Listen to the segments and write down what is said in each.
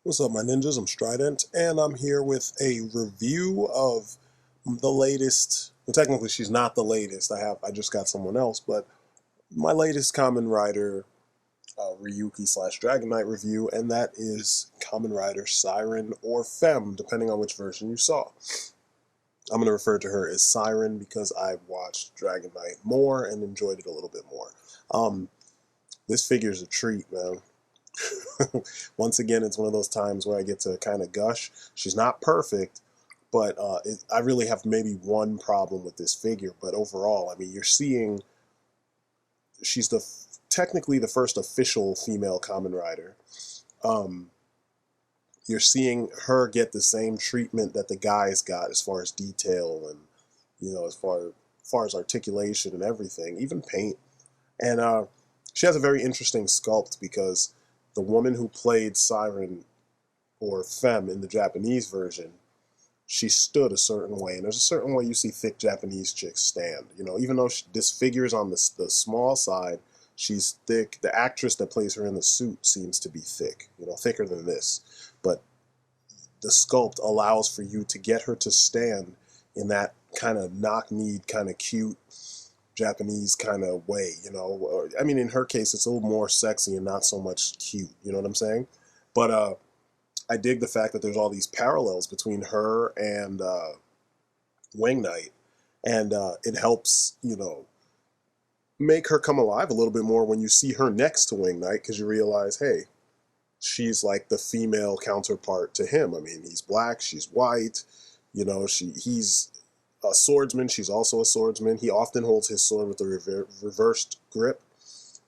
What's up, my ninjas? I'm Strident, and I'm here with a review of the latest. Well, technically, she's not the latest. I just got someone else, but my latest Kamen Rider Ryuki slash Dragon Knight review, and that is Kamen Rider Siren or FEMME, depending on which version you saw. I'm going to refer to her as Siren because I watched Dragon Knight more and enjoyed it a little bit more. This figure's a treat, man. Once again, it's one of those times where I get to kind of gush. She's not perfect, but I really have maybe one problem with this figure. But overall, I mean, you're seeing she's technically the first official female Kamen Rider. You're seeing her get the same treatment that the guys got as far as detail and, as far as articulation and everything, even paint. And she has a very interesting sculpt because the woman who played Siren or FEMME in the Japanese version, she stood a certain way, and there's a certain way you see thick Japanese chicks stand. Even though this figure is on the small side, she's thick. The actress that plays her in the suit seems to be thick, thicker than this. But the sculpt allows for you to get her to stand in that kind of knock-kneed, kind of cute Japanese kind of way, I mean, in her case, it's a little more sexy and not so much cute, you know what I'm saying? But I dig the fact that there's all these parallels between her and Wing Knight, and it helps, make her come alive a little bit more when you see her next to Wing Knight, because you realize, hey, she's like the female counterpart to him. I mean, he's black, she's white, he's a swordsman, she's also a swordsman. He often holds his sword with the reversed grip.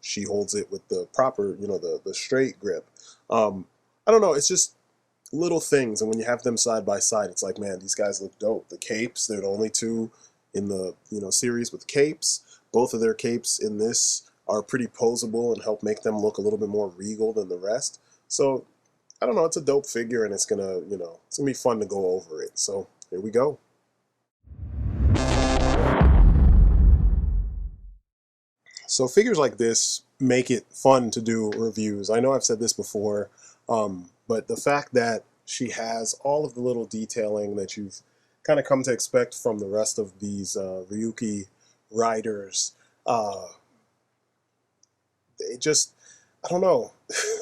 She holds it with the proper, the straight grip. I don't know, it's just little things, and when you have them side by side, it's like, man, these guys look dope. The capes, they're the only two in the series with capes. Both of their capes in this are pretty posable and help make them look a little bit more regal than the rest. So I don't know, it's a dope figure, and it's gonna be fun to go over it. So here we go. So figures like this make it fun to do reviews. I know I've said this before, but the fact that she has all of the little detailing that you've kind of come to expect from the rest of these Ryuki riders, it just, I don't know.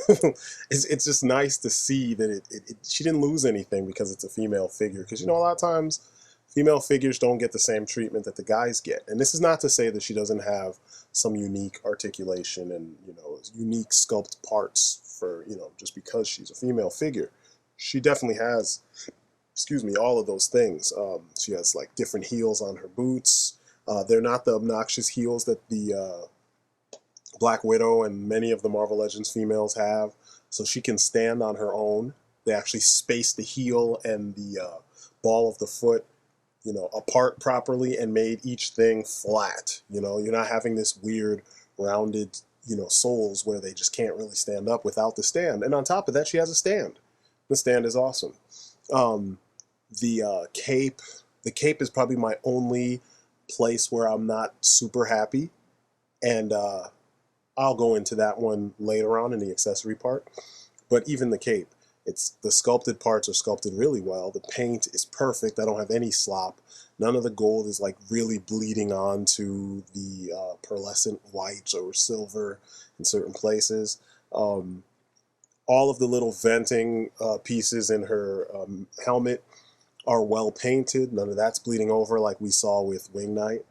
It's just nice to see that she didn't lose anything because it's a female figure. Because, a lot of times female figures don't get the same treatment that the guys get. And this is not to say that she doesn't have some unique articulation and, unique sculpt parts for, just because she's a female figure. She definitely has, excuse me, all of those things. She has like different heels on her boots. They're not the obnoxious heels that the Black Widow and many of the Marvel Legends females have. So she can stand on her own. They actually space the heel and the ball of the foot apart properly and made each thing flat. You're not having this weird rounded, soles where they just can't really stand up without the stand. And on top of that, she has a stand. The stand is awesome. The cape is probably my only place where I'm not super happy. And I'll go into that one later on in the accessory part. But even the cape, the sculpted parts are sculpted really well. The paint is perfect. I don't have any slop. None of the gold is like really bleeding onto the pearlescent white or silver in certain places. All of the little venting pieces in her helmet are well painted. None of that's bleeding over like we saw with Wing Knight.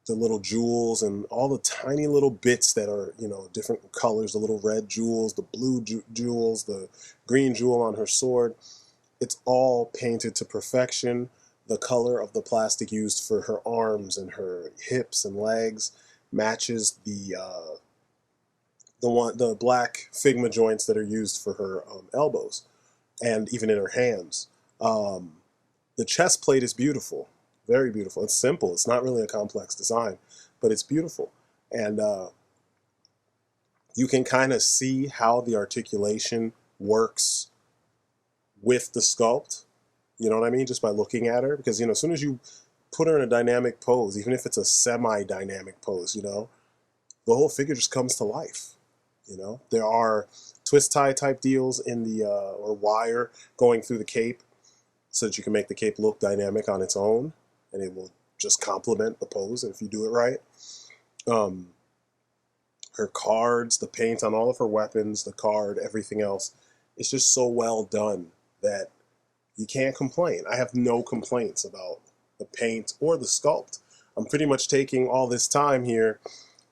The little jewels and all the tiny little bits that are, different colors, the little red jewels, the blue jewels, the green jewel on her sword. It's all painted to perfection. The color of the plastic used for her arms and her hips and legs matches the black FIGMA joints that are used for her elbows and even in her hands. The chest plate is beautiful. Very beautiful. It's simple. It's not really a complex design, but it's beautiful. And you can kind of see how the articulation works with the sculpt. You know what I mean? Just by looking at her. Because, as soon as you put her in a dynamic pose, even if it's a semi-dynamic pose, the whole figure just comes to life. There are twist tie type deals in the or wire going through the cape, so that you can make the cape look dynamic on its own, and it will just complement the pose if you do it right. Um, her cards, the paint on all of her weapons, the card, everything else, it's just so well done that you can't complain. I have no complaints about the paint or the sculpt. I'm pretty much taking all this time here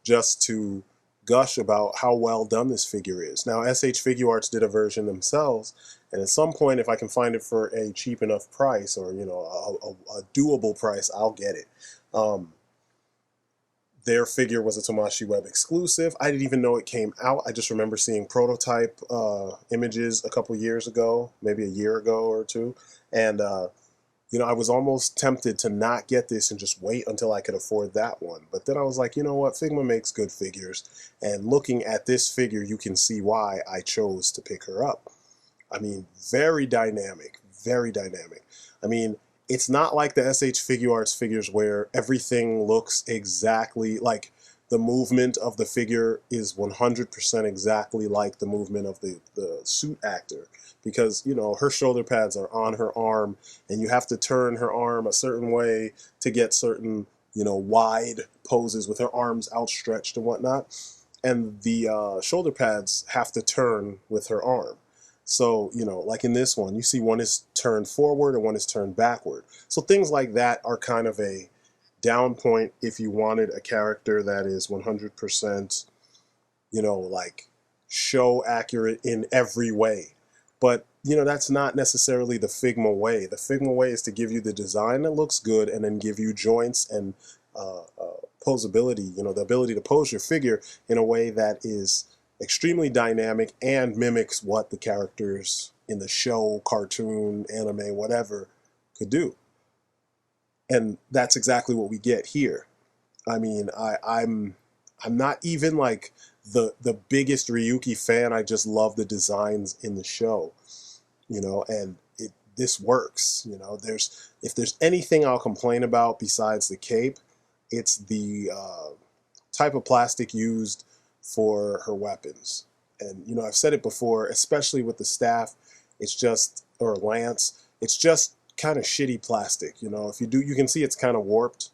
just to gush about how well done this figure is. Now, SH Figuarts did a version themselves, and at some point, if I can find it for a cheap enough price, or a doable price, I'll get it. Their figure was a Tomodachi Web exclusive. I didn't even know it came out. I just remember seeing prototype images a couple years ago, maybe a year ago or two, and I was almost tempted to not get this and just wait until I could afford that one. But then I was like, you know what? Figma makes good figures. And looking at this figure, you can see why I chose to pick her up. I mean, very dynamic, very dynamic. I mean, it's not like the SH Figuarts figures where everything looks exactly like the movement of the figure is 100% exactly like the movement of the suit actor. Because, her shoulder pads are on her arm, and you have to turn her arm a certain way to get certain, wide poses with her arms outstretched and whatnot. And the shoulder pads have to turn with her arm. So, like in this one, you see one is turned forward and one is turned backward. So things like that are kind of a down point if you wanted a character that is 100%, like show accurate in every way. But, that's not necessarily the Figma way. The Figma way is to give you the design that looks good and then give you joints and posability, the ability to pose your figure in a way that is extremely dynamic and mimics what the characters in the show, cartoon, anime, whatever could do. And that's exactly what we get here. I mean, I'm not even like the biggest Ryuki fan. I just love the designs in the show, and this works. If there's anything I'll complain about besides the cape, it's the type of plastic used for her weapons. And I've said it before, especially with the staff, it's just, or lance, it's just kind of shitty plastic. If you can see it's kind of warped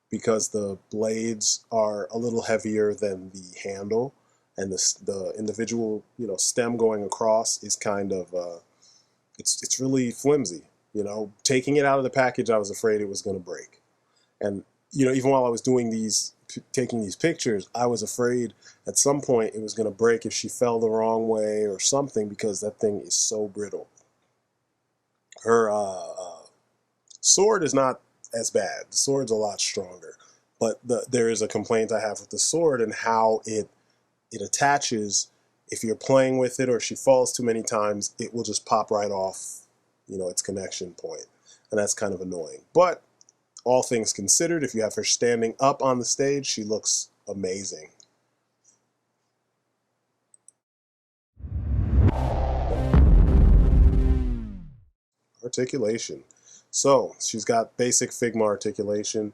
because the blades are a little heavier than the handle, and the individual stem going across is kind of it's really flimsy. Taking it out of the package, I was afraid it was going to break. And even while I was taking these pictures, I was afraid at some point it was going to break if she fell the wrong way or something, because that thing is so brittle. Her sword is not as bad. The sword's a lot stronger, but there is a complaint I have with the sword and how it attaches. If you're playing with it or she falls too many times, it will just pop right off, its connection point, and that's kind of annoying. But all things considered, if you have her standing up on the stage, she looks amazing. Articulation. So she's got basic Figma articulation.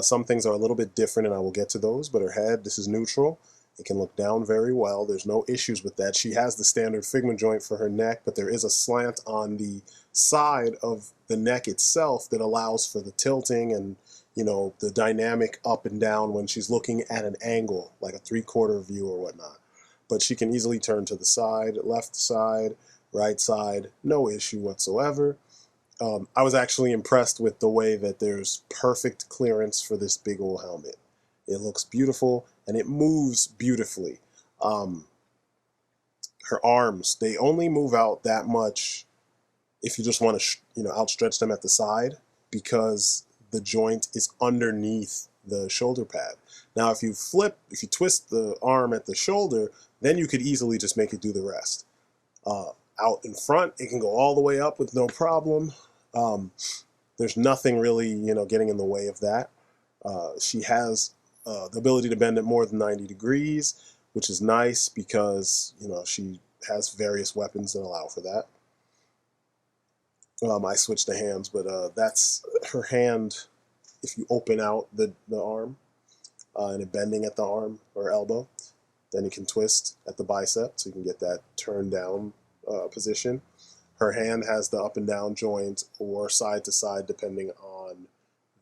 Some things are a little bit different, and I will get to those, but her head, this is neutral. It can look down very well. There's no issues with that. She has the standard Figma joint for her neck, but there is a slant on the side of the neck itself that allows for the tilting and, the dynamic up and down when she's looking at an angle, like a 3/4 view or whatnot. But she can easily turn to the side, left side, right side, no issue whatsoever. I was actually impressed with the way that there's perfect clearance for this big old helmet. It looks beautiful, and it moves beautifully. Her arms, they only move out that much if you just want to, outstretch them at the side, because the joint is underneath the shoulder pad. Now, if you twist the arm at the shoulder, then you could easily just make it do the rest. Out in front, it can go all the way up with no problem. There's nothing really, getting in the way of that. She has the ability to bend it more than 90 degrees, which is nice because, she has various weapons that allow for that. I switched the hands, but that's her hand. If you open out the arm and it bending at the arm or elbow, Then you can twist at the bicep, so you can get that turned down position. Her hand has the up and down joint or side to side, depending on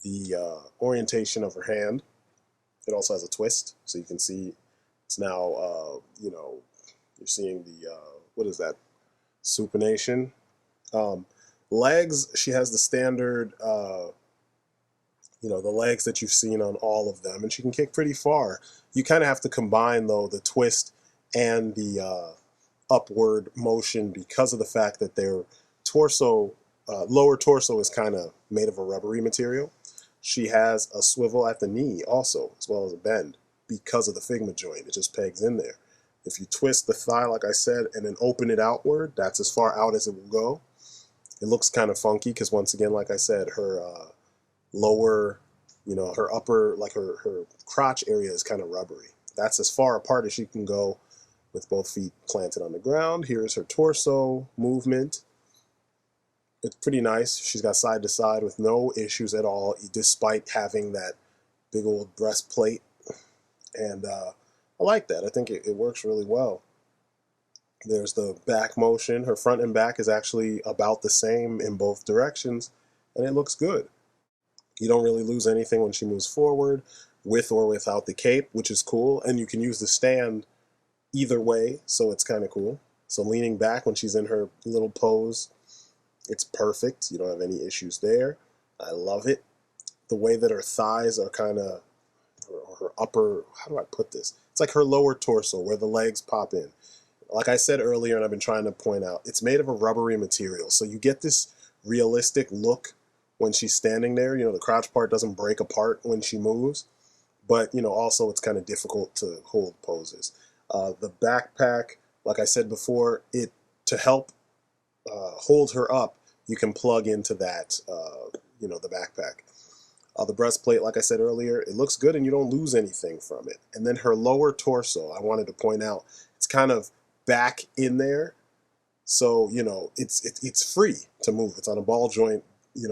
the orientation of her hand. It also has a twist, so you can see it's now, you're seeing the, what is that, supination. Legs, she has the standard, the legs that you've seen on all of them, and she can kick pretty far. You kind of have to combine, though, the twist and the upward motion because of the fact that their torso, lower torso is kind of made of a rubbery material. She has a swivel at the knee also, as well as a bend because of the FIGMA joint. It just pegs in there. If you twist the thigh, like I said, and then open it outward, that's as far out as it will go. It looks kind of funky because, once again, like I said, her lower, her upper, like her crotch area is kind of rubbery. That's as far apart as she can go with both feet planted on the ground. Here's her torso movement. It's pretty nice. She's got side to side with no issues at all, despite having that big old breastplate. And I like that. I think it works really well. There's the back motion. Her front and back is actually about the same in both directions, and it looks good. You don't really lose anything when she moves forward, with or without the cape, which is cool. And you can use the stand either way, so it's kind of cool. So leaning back when she's in her little pose, it's perfect. You don't have any issues there. I love it. The way that her thighs are kind of, her upper, how do I put this? It's like her lower torso where the legs pop in. Like I said earlier, and I've been trying to point out, it's made of a rubbery material. So you get this realistic look when she's standing there. The crotch part doesn't break apart when she moves. But, also it's kind of difficult to hold poses. The backpack, like I said before, to help hold her up, you can plug into that, the backpack. The breastplate, like I said earlier, it looks good and you don't lose anything from it. And then her lower torso, I wanted to point out, it's kind of back in there. So, it's free to move. It's on a ball joint,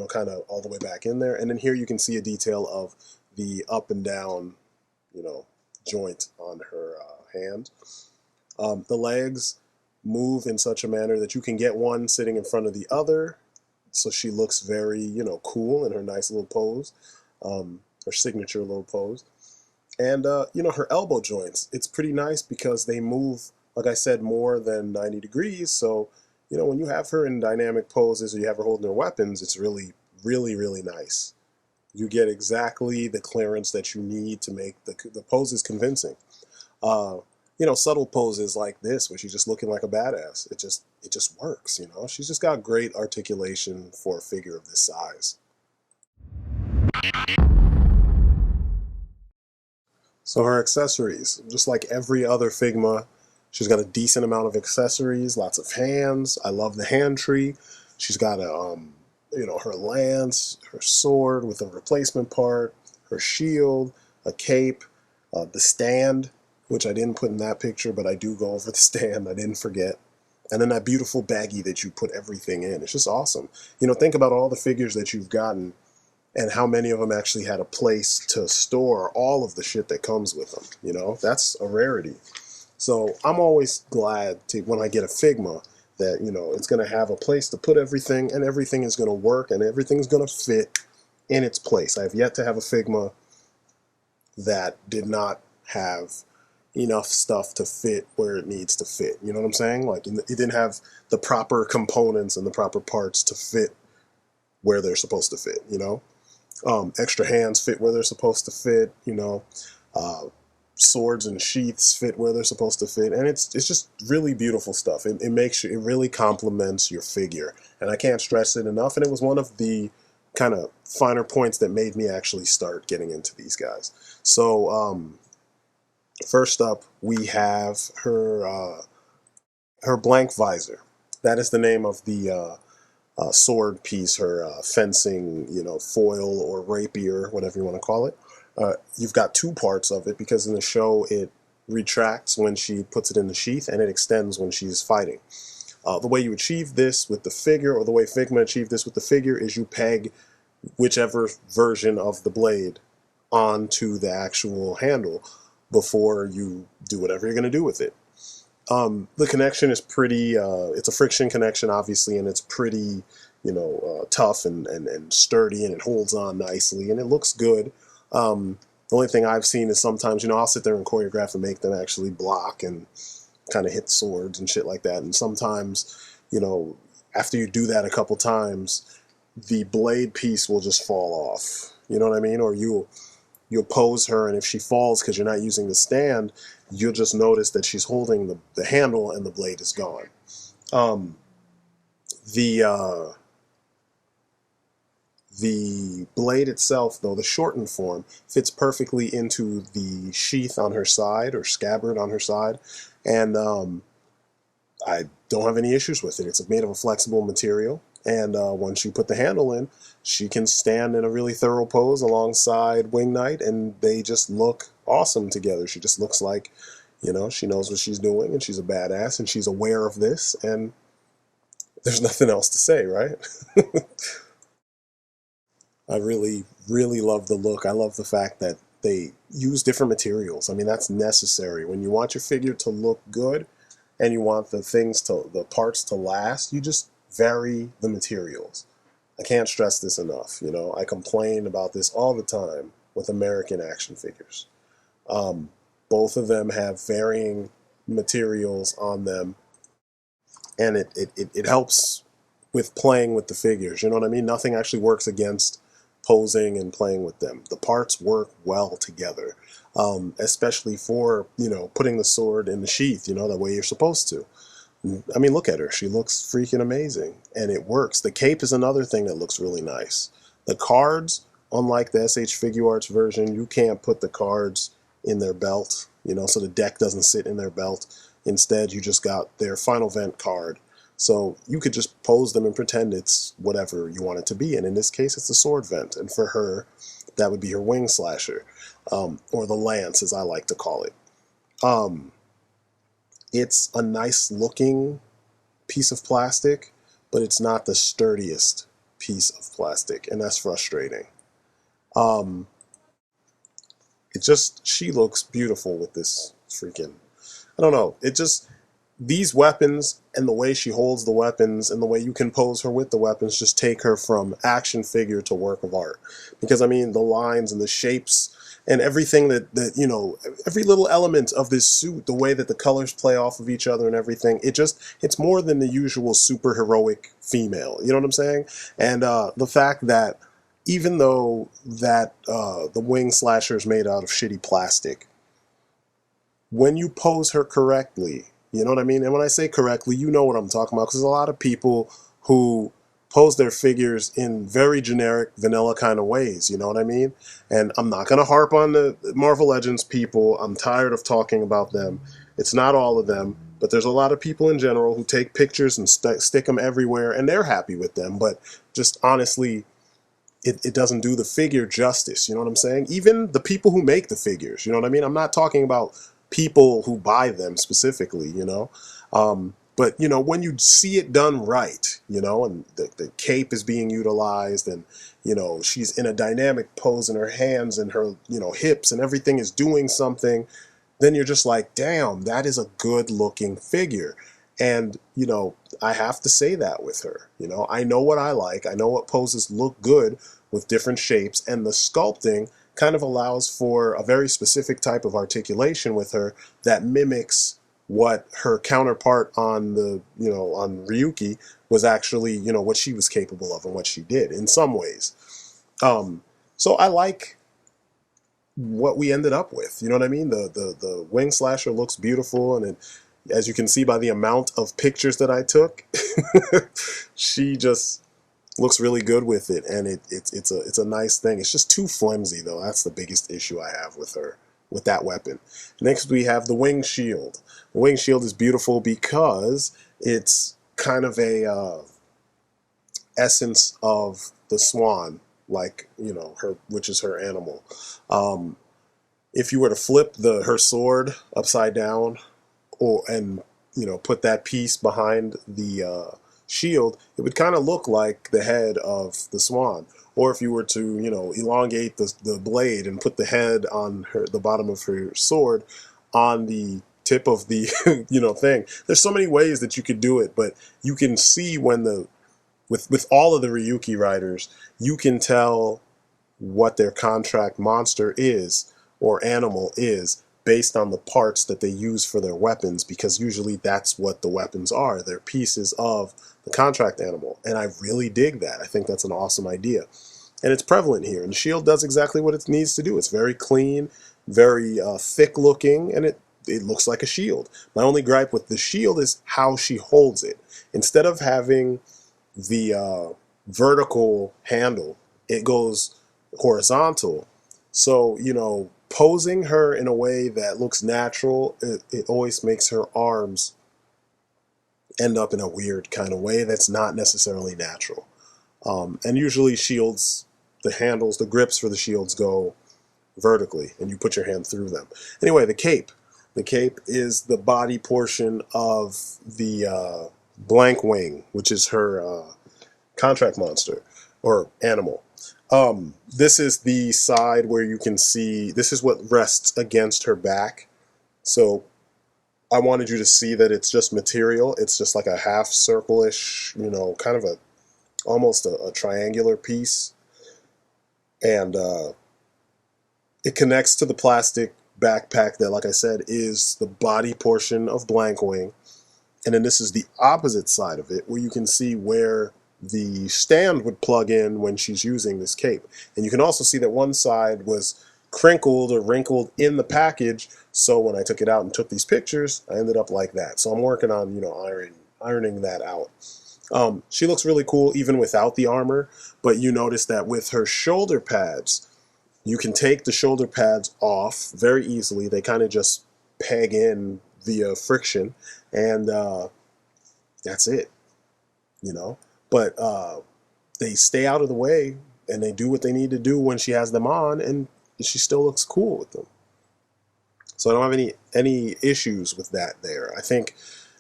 kind of all the way back in there. And then here you can see a detail of the up and down, joint on her hand. The legs move in such a manner that you can get one sitting in front of the other. So she looks very, cool in her nice little pose, her signature little pose. And, her elbow joints, it's pretty nice because they move, like I said, more than 90 degrees. So, when you have her in dynamic poses or you have her holding her weapons, it's really, really, really nice. You get exactly the clearance that you need to make the poses convincing. Subtle poses like this, where she's just looking like a badass. It just works, She's just got great articulation for a figure of this size. So her accessories, just like every other FIGMA, she's got a decent amount of accessories, lots of hands. I love the hand tree. She's got her lance, her sword with a replacement part, her shield, a cape, the stand, which I didn't put in that picture, but I do go over the stand. I didn't forget. And then that beautiful baggie that you put everything in. It's just awesome. Think about all the figures that you've gotten and how many of them actually had a place to store all of the shit that comes with them. That's a rarity. So I'm always glad when I get a FIGMA that, it's going to have a place to put everything, and everything is going to work, and everything's going to fit in its place. I have yet to have a FIGMA that did not have enough stuff to fit where it needs to fit. You know what I'm saying? Like, it didn't have the proper components and the proper parts to fit where they're supposed to fit, extra hands fit where they're supposed to fit, swords and sheaths fit where they're supposed to fit, and it's just really beautiful stuff. It really complements your figure, and I can't stress it enough. And it was one of the kind of finer points that made me actually start getting into these guys. So first up, we have her blank visor. That is the name of the sword piece, her fencing, foil or rapier, whatever you want to call it. You've got two parts of it because in the show it retracts when she puts it in the sheath and it extends when she's fighting. The way you achieve this with the figure, or the way FIGMA achieved this with the figure, is you peg whichever version of the blade onto the actual handle before you do whatever you're going to do with it. The connection is pretty, it's a friction connection, obviously, and it's pretty, tough and sturdy, and it holds on nicely, and it looks good. The only thing I've seen is sometimes, I'll sit there and choreograph and make them actually block and kind of hit swords and shit like that. And sometimes, after you do that a couple times, the blade piece will just fall off. You know what I mean? Or you'll pose her, and if she falls because you're not using the stand, you'll just notice that she's holding the handle and the blade is gone. The blade itself, though, the shortened form, fits perfectly into the sheath on her side, or scabbard on her side, and I don't have any issues with it. It's made of a flexible material, and once you put the handle in, she can stand in a really thorough pose alongside Wing Knight, and they just look awesome together. She just looks like, she knows what she's doing, and she's a badass, and she's aware of this, and there's nothing else to say, right? I really, really love the look. I love the fact that they use different materials. I mean, that's necessary. When you want your figure to look good and you want the parts to last, you just vary the materials. I can't stress this enough. I complain about this all the time with American action figures. Both of them have varying materials on them, and it helps with playing with the figures. You know what I mean? Nothing actually works against posing and playing with them. The parts work well together, especially for, putting the sword in the sheath, the way you're supposed to. I mean, look at her. She looks freaking amazing, and it works. The cape is another thing that looks really nice. The cards, unlike the SH Figuarts version, you can't put the cards in their belt, so the deck doesn't sit in their belt. Instead, you just got their final vent card. So you could just pose them and pretend it's whatever you want it to be. And in this case, it's a sword vent. And for her, that would be her wing slasher, or the lance, as I like to call it. It's a nice looking piece of plastic, but it's not the sturdiest piece of plastic, and that's frustrating. She looks beautiful with this freaking, I don't know, these weapons and the way she holds the weapons and the way you can pose her with the weapons just take her from action figure to work of art. Because, I mean, the lines and the shapes and everything that every little element of this suit, the way that the colors play off of each other and everything, it's more than the usual super heroic female. You know what I'm saying? And the fact that even though that the wing slasher is made out of shitty plastic, when you pose her correctly, you know what I mean? And when I say correctly, you know what I'm talking about, because there's a lot of people who pose their figures in very generic, vanilla kind of ways, you know what I mean? And I'm not going to harp on the Marvel Legends people. I'm tired of talking about them. It's not all of them, but there's a lot of people in general who take pictures and stick them everywhere, and they're happy with them. But just honestly, it doesn't do the figure justice, you know what I'm saying? Even the people who make the figures, you know what I mean? I'm not talking about people who buy them specifically, but when you see it done right, and the cape is being utilized, and she's in a dynamic pose, and her hands and her hips and everything is doing something, then you're just like, damn, that is a good looking figure. And I have to say that with her. I know what I like. I know what poses look good with different shapes, and the sculpting kind of allows for a very specific type of articulation with her that mimics what her counterpart on on Ryuki was actually, what she was capable of and what she did in some ways. So I like what we ended up with. You know what I mean? The wing slasher looks beautiful, and as you can see by the amount of pictures that I took, she just looks really good with it, and it's a nice thing. It's just too flimsy, though. That's the biggest issue I have with her, with that weapon. Next, we have the wing shield. The wing shield is beautiful because it's kind of a essence of the swan, like her, which is her animal. If you were to flip her sword upside down, and put that piece behind the shield, it would kind of look like the head of the swan. Or if you were to, elongate the blade and put the head on the bottom of her sword on the tip of the, thing. There's so many ways that you could do it, but you can see when with all of the Ryuki riders, you can tell what their contract monster is or animal is based on the parts that they use for their weapons, because usually that's what the weapons are. They're pieces of the contract animal. And I really dig that. I think that's an awesome idea. And it's prevalent here. And the shield does exactly what it needs to do. It's very clean, very thick looking, and it looks like a shield. My only gripe with the shield is how she holds it. Instead of having the vertical handle, it goes horizontal. So, posing her in a way that looks natural, it always makes her arms end up in a weird kind of way that's not necessarily natural. And usually shields, the handles, the grips for the shields go vertically, and you put your hand through them. Anyway, the cape. The cape is the body portion of the blank wing, which is her contract monster or animal. This is the side where you can see, this is what rests against her back. So I wanted you to see that it's just material. It's just like a half circle-ish, kind of almost a triangular piece. And it connects to the plastic backpack that, like I said, is the body portion of blank wing. And then this is the opposite side of it, where you can see where the stand would plug in when she's using this cape. And you can also see that one side was crinkled or wrinkled in the package, so when I took it out and took these pictures, I ended up like that. So I'm working on, ironing that out. She looks really cool even without the armor, but you notice that with her shoulder pads, you can take the shoulder pads off very easily. They kind of just peg in via friction, and that's it, But they stay out of the way, and they do what they need to do when she has them on, and she still looks cool with them. So I don't have any issues with that there. I think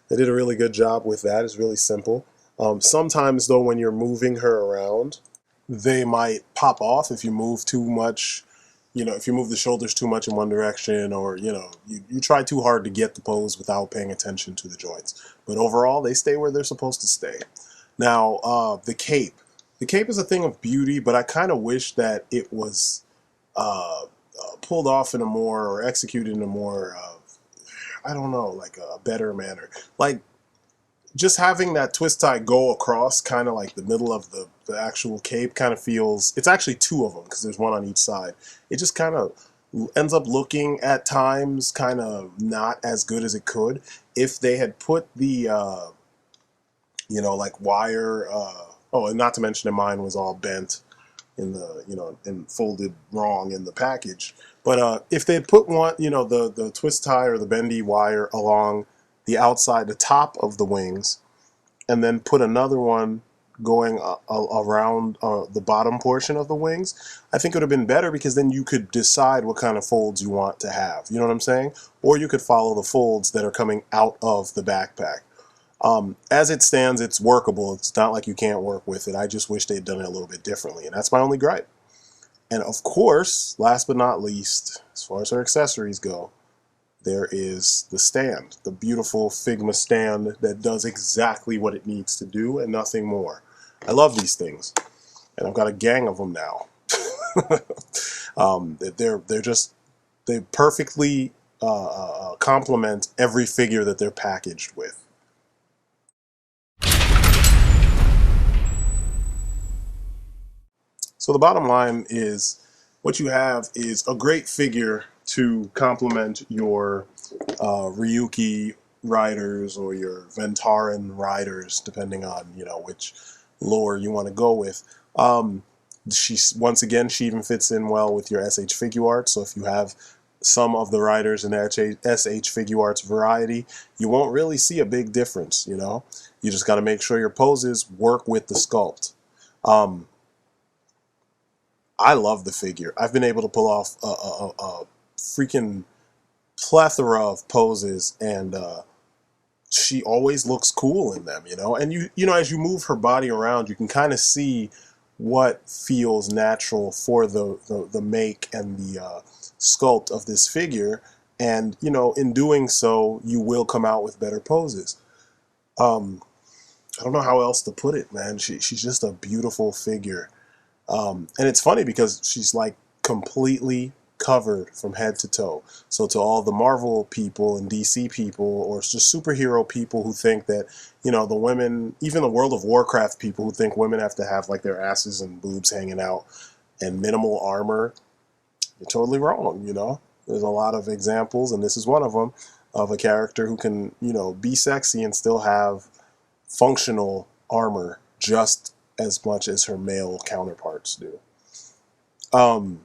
they did a really good job with that. It's really simple. Sometimes, though, when you're moving her around, they might pop off if you move too much. If you move the shoulders too much in one direction, or, you try too hard to get the pose without paying attention to the joints. But overall, they stay where they're supposed to stay. Now, the cape. The cape is a thing of beauty, but I kind of wish that it was pulled off in a more, or executed in a more, I don't know, like a better manner. Like, just having that twist tie go across kind of like the middle of the actual cape kind of feels, it's actually two of them because there's one on each side. It just kind of ends up looking at times kind of not as good as it could if they had put the, like wire, oh, and not to mention that mine was all bent in the, and folded wrong in the package. But if they had put one, the twist tie or the bendy wire along the outside, the top of the wings, and then put another one going around the bottom portion of the wings, I think it would have been better, because then you could decide what kind of folds you want to have. You know what I'm saying? Or you could follow the folds that are coming out of the backpack. As it stands, it's workable. It's not like you can't work with it. I just wish they'd done it a little bit differently, and that's my only gripe. And of course, last but not least, as far as her accessories go, there is the stand, the beautiful FIGMA stand that does exactly what it needs to do and nothing more. I love these things, and I've got a gang of them now. They perfectly complement every figure that they're packaged with. So the bottom line is, what you have is a great figure to complement your Ryuki riders or your Ventaran riders, depending on which lore you want to go with. Once again, she even fits in well with your SH Figuarts. So if you have some of the riders in the SH Figuarts variety, you won't really see a big difference. You just got to make sure your poses work with the sculpt. I love the figure. I've been able to pull off a freaking plethora of poses and she always looks cool in them, you know. And you know, as you move her body around, you can kind of see what feels natural for the make and the sculpt of this figure. And you know, in doing so, you will come out with better poses. um I don't know how else to put it, man. She's just a beautiful figure. And it's funny because she's like completely covered from head to toe. So to all the Marvel people and DC people, or just superhero people who think that, you know, the women, even the World of Warcraft people who think women have to have like their asses and boobs hanging out and minimal armor, you're totally wrong, you know. There's a lot of examples, and this is one of them, of a character who can, you know, be sexy and still have functional armor just as much as her male counterparts do. Um,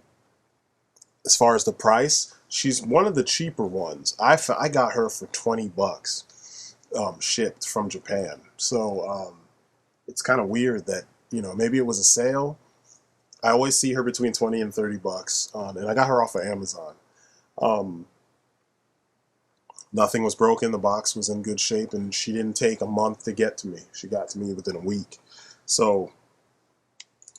as far as the price, she's one of the cheaper ones. I got her for $20, shipped from Japan. So it's kind of weird that, you know, maybe it was a sale. I always see her between 20 and $30 on, and I got her off of Amazon. Um, Nothing was broken. The box was in good shape, and she didn't take a month to get to me. She got to me within a week. So,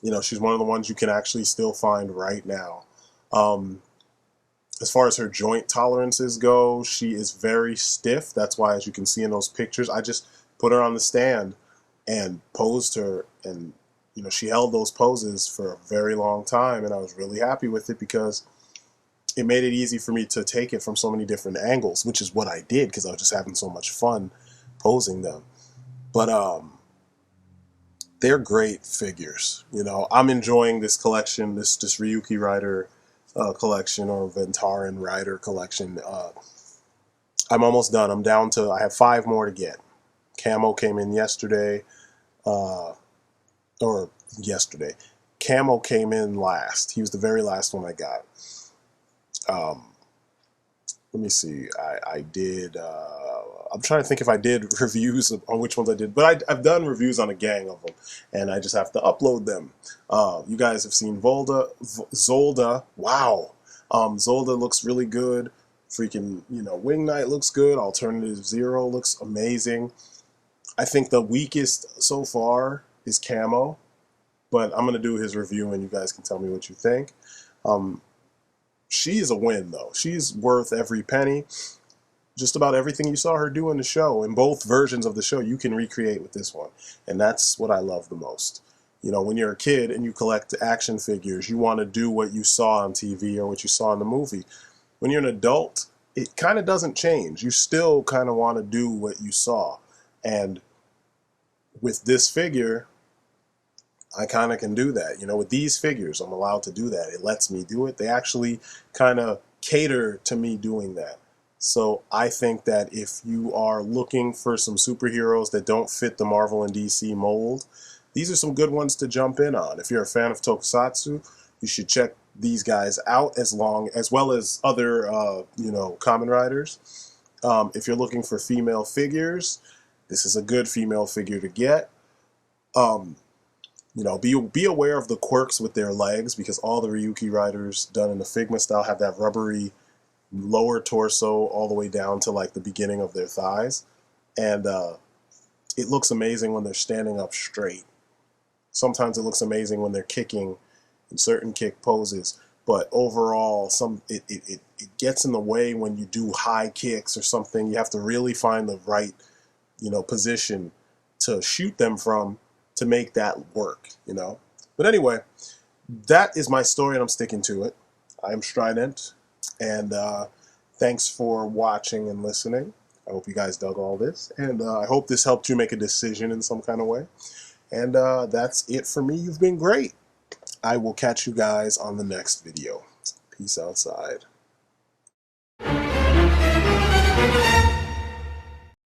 you know, she's one of the ones you can actually still find right now. Um, as far as her joint tolerances go, she is very stiff. That's why, as you can see in those pictures, I just put her on the stand and posed her, and you know, she held those poses for a very long time, and I was really happy with it because it made it easy for me to take it from so many different angles, which is what I did because I was just having so much fun posing them. But they're great figures. You know, I'm enjoying this collection, this Ryuki Rider collection, or Ventaran Rider collection. I'm almost done. I'm down to, I have 5 more to get. Camo came in yesterday, uh, or yesterday. Camo came in last. He was the very last one I got. Um, Let me see. I did. I'm trying to think if I did reviews on which ones I did, but I've done reviews on a gang of them, and I just have to upload them. You guys have seen Zolda. Wow, Zolda looks really good. Freaking, you know, Wing Knight looks good. Alternative Zero looks amazing. I think the weakest so far is Camo, but I'm gonna do his review, and you guys can tell me what you think. Um, she is a win, though. She's worth every penny. Just about everything you saw her do in the show, in both versions of the show, you can recreate with this one. And that's what I love the most. You know, when you're a kid and you collect action figures, you want to do what you saw on TV or what you saw in the movie. When you're an adult, it kind of doesn't change. You still kind of want to do what you saw. And with this figure, I kind of can do that. You know, with these figures, I'm allowed to do that. It lets me do it. They actually kind of cater to me doing that. So I think that if you are looking for some superheroes that don't fit the Marvel and DC mold, these are some good ones to jump in on. If you're a fan of Tokusatsu, you should check these guys out, as well as other, you know, Kamen Riders. If you're looking for female figures, this is a good female figure to get. Um, you know, be aware of the quirks with their legs, because all the Ryuki riders done in the FIGMA style have that rubbery lower torso all the way down to like the beginning of their thighs. And it looks amazing when they're standing up straight. Sometimes it looks amazing when they're kicking in certain kick poses. But overall, it gets in the way when you do high kicks or something. You have to really find the right, you know, position to shoot them from to make that work, you know. But anyway, that is my story, and I'm sticking to it. I'm Strident, and thanks for watching and listening. I hope you guys dug all this, and I hope this helped you make a decision in some kind of way. And that's it for me. You've been great. I will catch you guys on the next video. Peace outside.